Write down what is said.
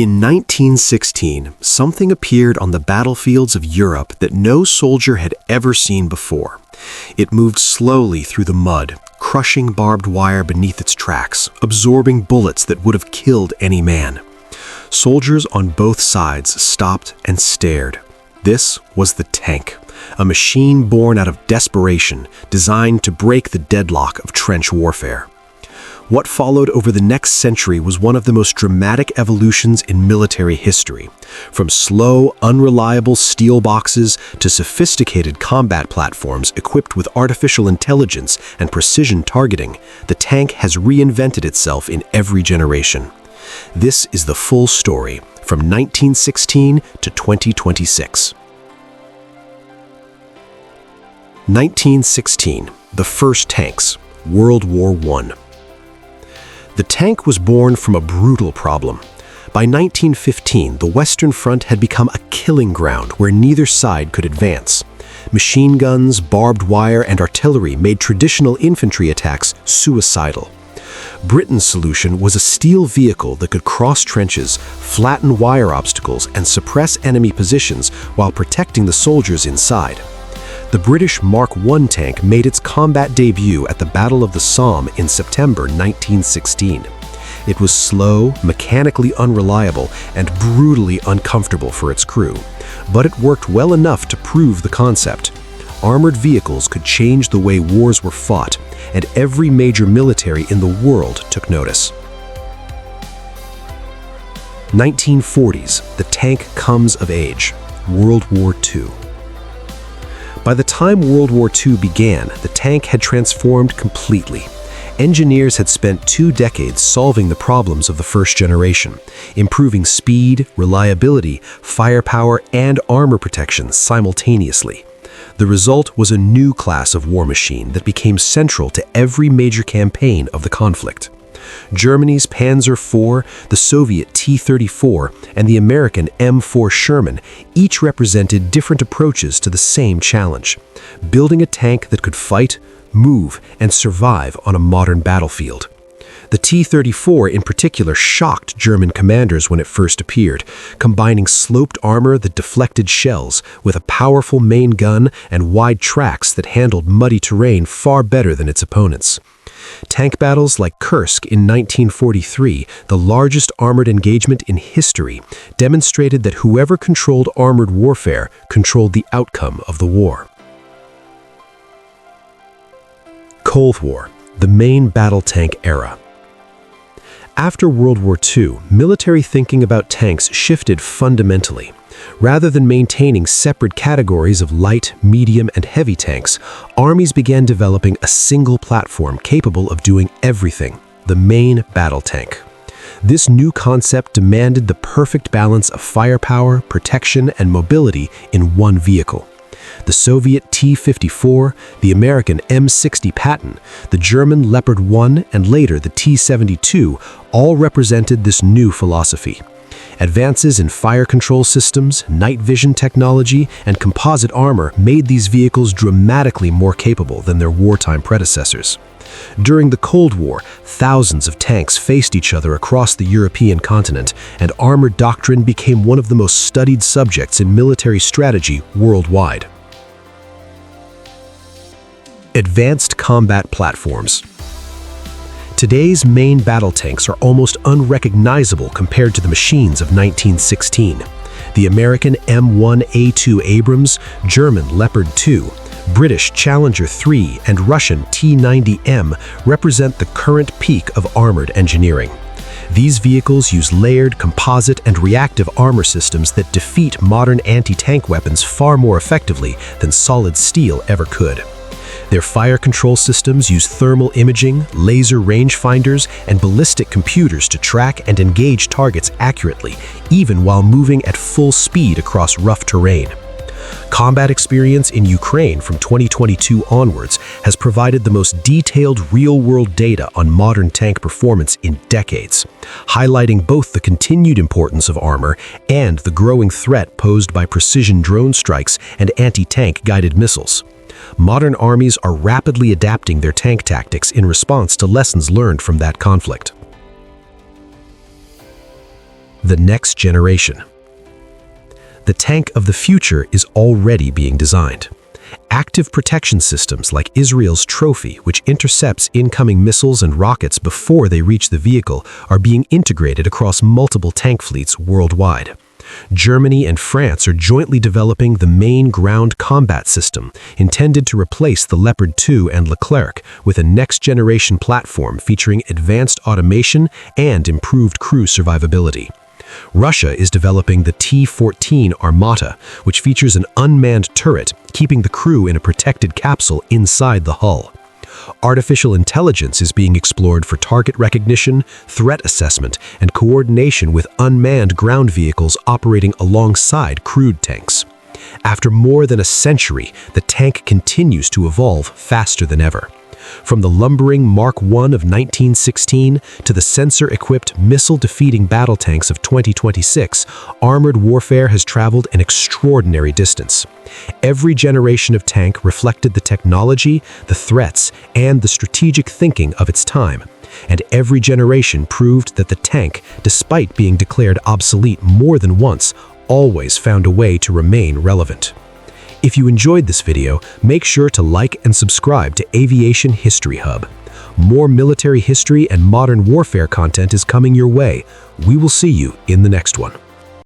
In 1916, something appeared on the battlefields of Europe that no soldier had ever seen before. It moved slowly through the mud, crushing barbed wire beneath its tracks, absorbing bullets that would have killed any man. Soldiers on both sides stopped and stared. This was the tank, a machine born out of desperation, designed to break the deadlock of trench warfare. What followed over the next century was one of the most dramatic evolutions in military history. From slow, unreliable steel boxes to sophisticated combat platforms equipped with artificial intelligence and precision targeting, the tank has reinvented itself in every generation. This is the full story from 1916 to 2026. 1916, the first tanks, World War I. The tank was born from a brutal problem. By 1915, the Western Front had become a killing ground where neither side could advance. Machine guns, barbed wire, and artillery made traditional infantry attacks suicidal. Britain's solution was a steel vehicle that could cross trenches, flatten wire obstacles, and suppress enemy positions while protecting the soldiers inside. The British Mark I tank made its combat debut at the Battle of the Somme in September 1916. It was slow, mechanically unreliable, and brutally uncomfortable for its crew, but it worked well enough to prove the concept. Armored vehicles could change the way wars were fought, and every major military in the world took notice. 1940s, the tank comes of age, World War II. By the time World War II began, the tank had transformed completely. Engineers had spent 2 decades solving the problems of the first generation, improving speed, reliability, firepower, and armor protection simultaneously. The result was a new class of war machine that became central to every major campaign of the conflict. Germany's Panzer IV, the Soviet T-34, and the American M4 Sherman each represented different approaches to the same challenge: building a tank that could fight, move, and survive on a modern battlefield. The T-34 in particular shocked German commanders when it first appeared, combining sloped armor that deflected shells with a powerful main gun and wide tracks that handled muddy terrain far better than its opponents. Tank battles like Kursk in 1943, the largest armored engagement in history, demonstrated that whoever controlled armored warfare controlled the outcome of the war. Cold War, the main battle tank era. After World War II, military thinking about tanks shifted fundamentally. Rather than maintaining separate categories of light, medium, and heavy tanks, armies began developing a single platform capable of doing everything: the main battle tank. This new concept demanded the perfect balance of firepower, protection, and mobility in one vehicle. The Soviet T-54, the American M60 Patton, the German Leopard 1, and later the T-72 all represented this new philosophy. Advances in fire control systems, night vision technology, and composite armor made these vehicles dramatically more capable than their wartime predecessors. During the Cold War, thousands of tanks faced each other across the European continent, and armored doctrine became one of the most studied subjects in military strategy worldwide. Advanced combat platforms. Today's main battle tanks are almost unrecognizable compared to the machines of 1916. The American M1A2 Abrams, German Leopard 2, British Challenger 3, and Russian T-90M represent the current peak of armored engineering. These vehicles use layered, composite, and reactive armor systems that defeat modern anti-tank weapons far more effectively than solid steel ever could. Their fire control systems use thermal imaging, laser rangefinders, and ballistic computers to track and engage targets accurately, even while moving at full speed across rough terrain. Combat experience in Ukraine from 2022 onwards has provided the most detailed real-world data on modern tank performance in decades, highlighting both the continued importance of armor and the growing threat posed by precision drone strikes and anti-tank guided missiles. Modern armies are rapidly adapting their tank tactics in response to lessons learned from that conflict. The next generation. The tank of the future is already being designed. Active protection systems like Israel's Trophy, which intercepts incoming missiles and rockets before they reach the vehicle, are being integrated across multiple tank fleets worldwide. Germany and France are jointly developing the main ground combat system, intended to replace the Leopard 2 and Leclerc with a next-generation platform featuring advanced automation and improved crew survivability. Russia is developing the T-14 Armata, which features an unmanned turret, keeping the crew in a protected capsule inside the hull. Artificial intelligence is being explored for target recognition, threat assessment, and coordination with unmanned ground vehicles operating alongside crewed tanks. After more than a century, the tank continues to evolve faster than ever. From the lumbering Mark I of 1916 to the sensor-equipped missile-defeating battle tanks of 2026, armored warfare has traveled an extraordinary distance. Every generation of tank reflected the technology, the threats, and the strategic thinking of its time. And every generation proved that the tank, despite being declared obsolete more than once, always found a way to remain relevant. If you enjoyed this video, make sure to like and subscribe to Aviation History Hub. More military history and modern warfare content is coming your way. We will see you in the next one.